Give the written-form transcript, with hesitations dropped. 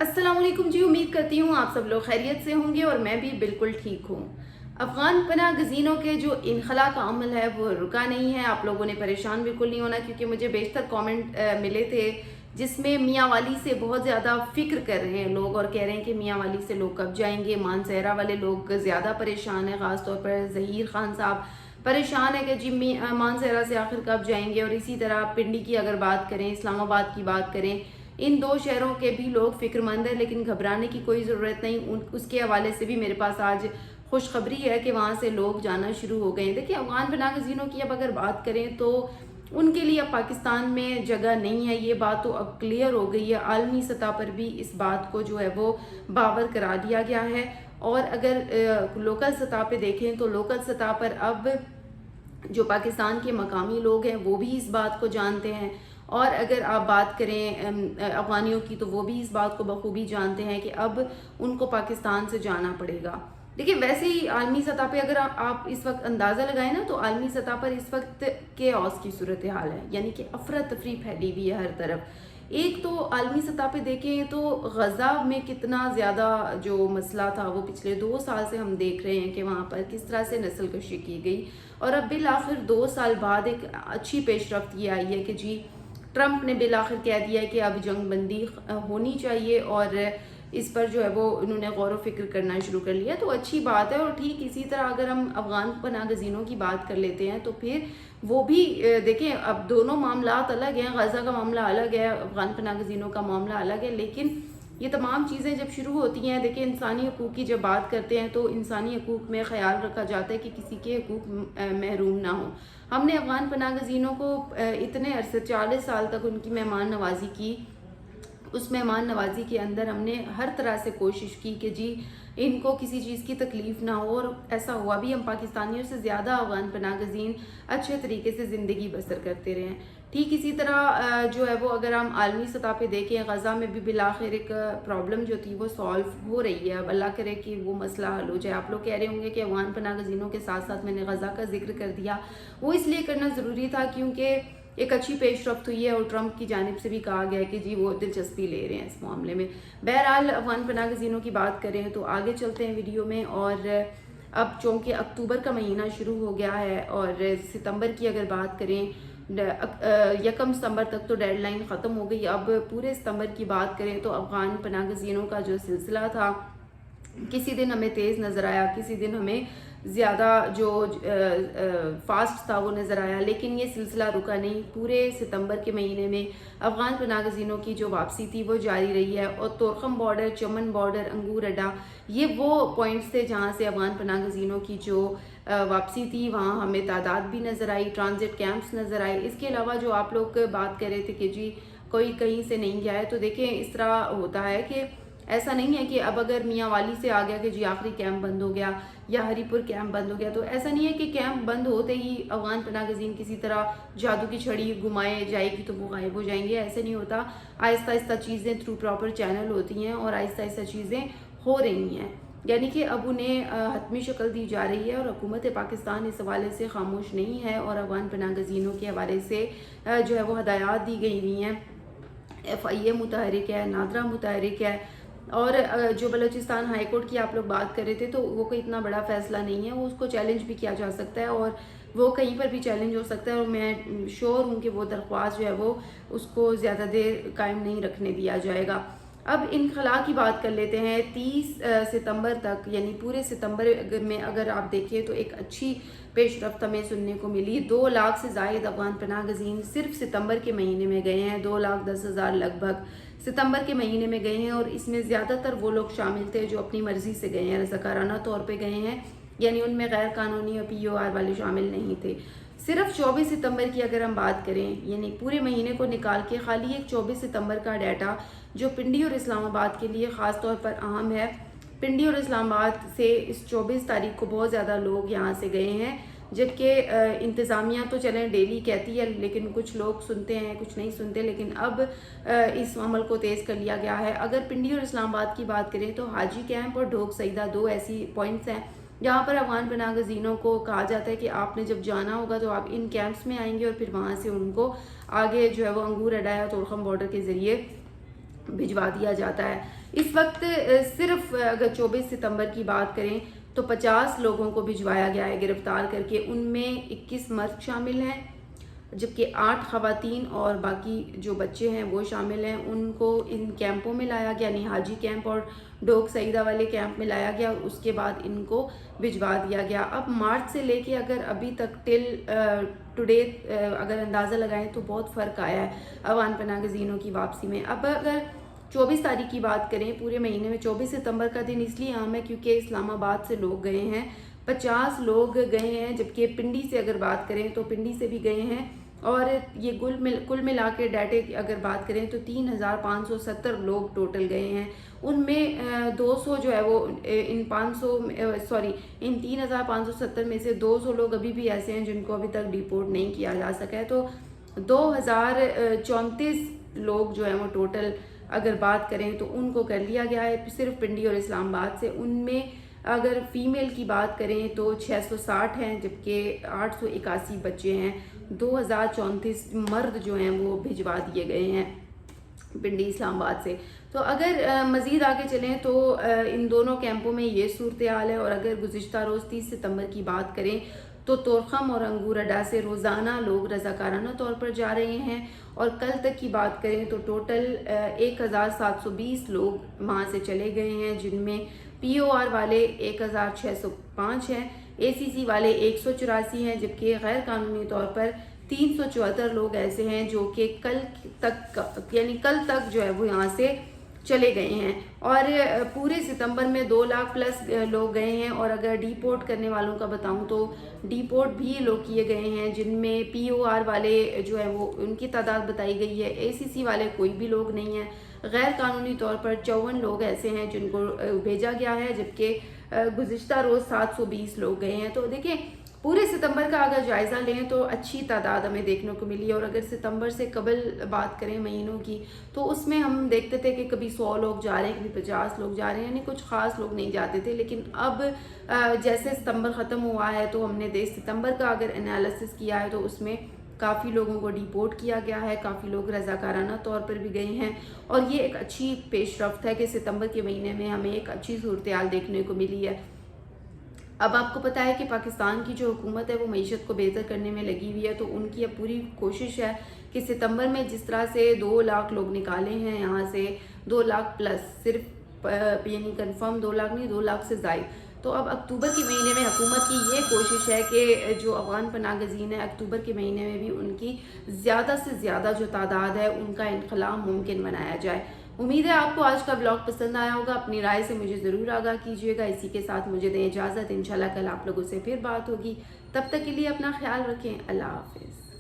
अस्सलाम वालेकुम जी। उम्मीद करती हूँ आप सब लोग खैरियत से होंगे और मैं भी बिल्कुल ठीक हूँ। अफ़गान पनाह गज़ीनों के जो इनखला का अमल है वो रुका नहीं है। आप लोगों ने परेशान बिल्कुल नहीं होना, क्योंकि मुझे बेशतर कमेंट मिले थे जिसमें मियाँ वाली से बहुत ज़्यादा फ़िक्र कर रहे हैं लोग और कह रहे हैं कि मियाँ वाली से लोग कब जाएंगे। मानसहरा वाले लोग ज़्यादा परेशान हैं, ख़ास तौर पर ज़हीर ख़ान साहब परेशान है कि जी मानसहरा से आखिर कब जाएंगे। और इसी तरह पिंडी की अगर बात करें, इस्लामाबाद की बात करें, इन दो शहरों के भी लोग फिक्रमंद हैं, लेकिन घबराने की कोई ज़रूरत नहीं। उसके हवाले से भी मेरे पास आज खुशखबरी है कि वहाँ से लोग जाना शुरू हो गए हैं। देखिए, अफ़गान पनाह गज़ीनों की अब अगर बात करें तो उनके लिए अब पाकिस्तान में जगह नहीं है, ये बात तो अब क्लियर हो गई है। आलमी सतह पर भी इस बात को जो है वो बावर करा दिया गया है। और अगर लोकल सतह पे देखें तो लोकल सतह पर अब जो पाकिस्तान के मकामी लोग हैं वो भी इस बात को जानते हैं। और अगर आप बात करें अफ़गानियों की, तो वो भी इस बात को बखूबी जानते हैं कि अब उनको पाकिस्तान से जाना पड़ेगा। देखिए, वैसे ही आलमी सतह पे अगर आप इस वक्त अंदाज़ा लगाएं ना, तो आलमी सतह पर इस वक्त केओस की सूरत हाल है, यानी कि अफरा तफरी फैली हुई है हर तरफ। एक तो आलमी सतह पे देखें तो गज़ा में कितना ज़्यादा जो मसला था वो पिछले 2 साल से हम देख रहे हैं कि वहाँ पर किस तरह से नस्ल कशी की गई। और अब बिल आखिर 2 साल बाद एक अच्छी पेशरफ्त ये आई है कि जी ट्रंप ने बिल आखिर कह दिया है कि अब जंग बंदी होनी चाहिए और इस पर जो है वो उन्होंने गौर व फिक्र करना शुरू कर लिया, तो अच्छी बात है। और ठीक इसी तरह अगर हम अफ़गान पनाह गज़ीनों की बात कर लेते हैं तो फिर वो भी देखें, अब दोनों मामलात अलग हैं। गज़ा का मामला अलग है, अफ़गान पनाह गज़ीनों का मामला अलग है, लेकिन ये तमाम चीज़ें जब शुरू होती हैं, देखिए इंसानी हकूक़ की जब बात करते हैं तो इंसानी हकूक़ में ख़्याल रखा जाता है कि किसी के हकूक़ महरूम ना हो। हमने अफ़गान पनाह गज़ीनों को इतने अरसे 40 साल तक उनकी मेहमान नवाज़ी की। उस मेहमान नवाज़ी के अंदर हमने हर तरह से कोशिश की कि जी इनको किसी चीज़ की तकलीफ़ ना हो, और ऐसा हुआ भी। हम पाकिस्तानियों से ज़्यादा अफ़गान पनाह गज़ीन अच्छे तरीके से ज़िंदगी बसर करते रहे हैं। ठीक इसी तरह जो है वो अगर हम आलमी सतह पे देखें, गज़ा में भी बिलाखिर एक प्रॉब्लम जो थी वो सॉल्व हो रही है। अब अल्लाह करे कि वो मसला हल हो जाए। आप लोग कह रहे होंगे कि अफ़गान पनाह गज़ीनों के साथ साथ मैंने गज़ा का जिक्र कर दिया, वो इसलिए करना ज़रूरी था क्योंकि एक अच्छी पेशरफ्त हुई है और ट्रंप की जानिब से भी कहा गया है कि जी वो दिलचस्पी ले रहे हैं इस मामले में। बहरहाल अफ़गान पनाह गज़ीनों की बात करें तो आगे चलते हैं वीडियो में। और अब चूँकि अक्टूबर का महीना शुरू हो गया है और सितंबर की अगर बात करें, 1 सितंबर तक तो डेडलाइन ख़त्म हो गई। अब पूरे सितंबर की बात करें तो अफ़गान पनाह गज़ीनों का जो सिलसिला था, किसी दिन हमें तेज़ नज़र आया, किसी दिन हमें ज़्यादा जो फास्ट था वो नज़र आया, लेकिन ये सिलसिला रुका नहीं। पूरे सितंबर के महीने में अफ़गान पनाह गज़ीनों की जो वापसी थी वो जारी रही है। और तोरखम बॉर्डर, चमन बॉर्डर, अंगूर अड्डा, ये वो पॉइंट्स थे जहाँ से अफ़गान पनाह गज़ीनों की जो वापसी थी वहाँ हमें तादाद भी नज़र आई, ट्रांजिट कैंप्स नज़र आए। इसके अलावा जो आप लोग बात कर रहे थे कि जी कोई कहीं से नहीं गया है, तो देखें इस तरह होता है कि ऐसा नहीं है कि अब अगर मियाँ वाली से आ गया कि जी आखिरी कैंप बंद हो गया या हरीपुर कैंप बंद हो गया, तो ऐसा नहीं है कि कैंप बंद होते ही अफ़गान पनाह गज़ीन किसी तरह जादू की छड़ी घुमाए जाएगी तो वो गायब हो जाएंगे। ऐसे नहीं होता। आहिस्ता आहिस्ता चीज़ें थ्रू प्रॉपर चैनल होती हैं और आहिस्ता आहिस्ता चीज़ें हो रही हैं, यानी कि अब उन्हें हतमी शक्ल दी जा रही है। और हुकूमत पाकिस्तान इस हवाले से खामोश नहीं है और अफ़गान पनाह गज़ीनों के हवाले से जो है वो हदायत दी गई हुई हैं। FIA मुतहरिक है, नादरा मुतहरिक है। और जो बलूचिस्तान हाई कोर्ट की आप लोग बात कर रहे थे, तो वो कोई इतना बड़ा फैसला नहीं है, वो उसको चैलेंज भी किया जा सकता है और वो कहीं पर भी चैलेंज हो सकता है। और मैं श्योर हूँ कि वो दरख्वास्त जो है वो उसको ज़्यादा देर कायम नहीं रखने दिया जाएगा। अब इनखला की बात कर लेते हैं। 30 सितंबर तक, यानी पूरे सितंबर में अगर आप देखें तो एक अच्छी पेशरफ्त हमें सुनने को मिली। 2 लाख से ज़ायद अफ़गान पनाह गज़ीन सिर्फ सितंबर के महीने में गए हैं। 2,10,000 लगभग सितंबर के महीने में गए हैं और इसमें ज़्यादातर वो लोग शामिल थे जो अपनी मर्ज़ी से गए हैं, रज़ाकाराना तौर पे गए हैं, यानी उनमें गैर कानूनी और POR वाले शामिल नहीं थे। सिर्फ 24 सितंबर की अगर हम बात करें, यानी पूरे महीने को निकाल के खाली एक 24 सितंबर का डाटा जो पिंडी और इस्लामाबाद के लिए ख़ास तौर पर अहम है। पिंडी और इस्लामाबाद से इस 24 तारीख को बहुत ज़्यादा लोग यहाँ से गए हैं, जबकि इंतज़ामिया तो चलें डेली कहती है, लेकिन कुछ लोग सुनते हैं कुछ नहीं सुनते। लेकिन अब इस अमल को तेज़ कर लिया गया है। अगर पिंडी और इस्लामाबाद की बात करें तो हाजी कैंप और ढोक सईदा 2 ऐसी पॉइंट्स हैं जहाँ पर अफ़गान पनाह गज़ीनों को कहा जाता है कि आपने जब जाना होगा तो आप इन कैंप्स में आएंगे और फिर वहाँ से उनको आगे जो है वो अंगूर अड्डा या तोरखम बॉर्डर के ज़रिए بھجوا دیا جاتا ہے۔ اس وقت صرف اگر 24 ستمبر کی بات کریں تو 50 لوگوں کو بھجوایا گیا ہے گرفتار کر کے، ان میں 21 مرد شامل ہیں جبکہ 8 خواتین اور باقی جو بچے ہیں وہ شامل ہیں۔ ان کو ان کیمپوں میں لایا گیا، یعنی حاجی کیمپ اور ڈوک سعیدہ والے کیمپ میں لایا گیا اور اس کے بعد ان کو بھجوا دیا گیا۔ اب مارچ سے لے کے اگر ابھی تک ٹل ٹوڈے اگر اندازہ لگائیں تو بہت فرق آیا ہے افغان پناہ گزینوں کی واپسی میں۔ اب اگر 24 تاریخ کی بات کریں، پورے مہینے میں 24 ستمبر کا دن اس لیے اہم ہے کیونکہ اسلام آباد سے لوگ گئے ہیں، 50 لوگ گئے ہیں، جبکہ پنڈی سے اگر بات کریں تو پنڈی سے بھی گئے ہیں، اور یہ کل ملا کے ڈیٹے کی اگر بات کریں تو 3570 لوگ ٹوٹل گئے ہیں۔ ان میں 200 جو ہے وہ ان 3570 میں سے 200 لوگ ابھی بھی ایسے ہیں جن کو ابھی تک ڈیپورٹ نہیں کیا جا سکا ہے۔ تو 2034 لوگ جو ہیں وہ ٹوٹل اگر بات کریں تو ان کو کر لیا گیا ہے صرف پنڈی اور اسلام آباد سے۔ ان میں اگر فیمیل کی بات کریں تو 660 ہیں جبکہ 881 بچے ہیں، 2034 مرد جو ہیں وہ بھجوا دیے گئے ہیں پنڈی اسلام آباد سے۔ تو اگر مزید آگے چلیں تو ان دونوں کیمپوں میں یہ صورتحال ہے، اور اگر گزشتہ روز 30 ستمبر کی بات کریں تو تورخم اور انگور اڈا سے روزانہ لوگ رضاکارانہ طور پر جا رہے ہیں، اور کل تک کی بات کریں تو ٹوٹل 1720 لوگ وہاں سے چلے گئے ہیں، جن میں پی او آر والے 1605 ہیں، اے سی سی والے 184 ہیں، جبکہ غیر قانونی طور پر 374 لوگ ایسے ہیں جو کہ کل تک جو ہے وہ یہاں سے چلے گئے ہیں، اور پورے ستمبر میں 2 لاکھ پلس لوگ گئے ہیں۔ اور اگر ڈی پورٹ کرنے والوں کا بتاؤں تو ڈی پورٹ بھی لوگ کیے گئے ہیں، جن میں پی او آر والے جو ہے وہ ان کی تعداد بتائی گئی ہے، اے سی سی والے کوئی بھی لوگ نہیں ہیں، غیر قانونی طور پر 54 لوگ ایسے ہیں جن کو بھیجا گیا ہے، جبکہ گزشتہ روز 720 لوگ گئے ہیں۔ تو دیکھیں پورے ستمبر کا اگر جائزہ لیں تو اچھی تعداد ہمیں دیکھنے کو ملی ہے، اور اگر ستمبر سے قبل بات کریں مہینوں کی تو اس میں ہم دیکھتے تھے کہ کبھی 100 لوگ جا رہے ہیں، کبھی 50 لوگ جا رہے ہیں، یعنی کچھ خاص لوگ نہیں جاتے تھے۔ لیکن اب جیسے ستمبر ختم ہوا ہے تو ہم نے ستمبر کا اگر انالیسس کیا ہے تو اس میں کافی لوگوں کو ڈیپورٹ کیا گیا ہے، کافی لوگ رضاکارانہ طور پر بھی گئے ہیں، اور یہ ایک اچھی پیش رفت ہے کہ ستمبر کے مہینے میں ہمیں ایک اچھی صورتحال دیکھنے کو ملی ہے۔ اب آپ کو پتہ ہے کہ پاکستان کی جو حکومت ہے وہ معیشت کو بہتر کرنے میں لگی ہوئی ہے، تو ان کی اب پوری کوشش ہے کہ ستمبر میں جس طرح سے 2 لاکھ لوگ نکالے ہیں یہاں سے، 2 لاکھ پلس، صرف یعنی کنفرم 2 لاکھ نہیں، 2 لاکھ سے زائد، تو اب اکتوبر کے مہینے میں حکومت کی یہ کوشش ہے کہ جو افغان پناہ گزین ہیں اکتوبر کے مہینے میں بھی ان کی زیادہ سے زیادہ جو تعداد ہے ان کا انخلا ممکن بنایا جائے۔ امید ہے آپ کو آج کا بلاگ پسند آیا ہوگا، اپنی رائے سے مجھے ضرور آگاہ کیجیے گا۔ اسی کے ساتھ مجھے دیں اجازت، انشاءاللہ کل آپ لوگوں سے پھر بات ہوگی، تب تک کے لیے اپنا خیال رکھیں، اللہ حافظ۔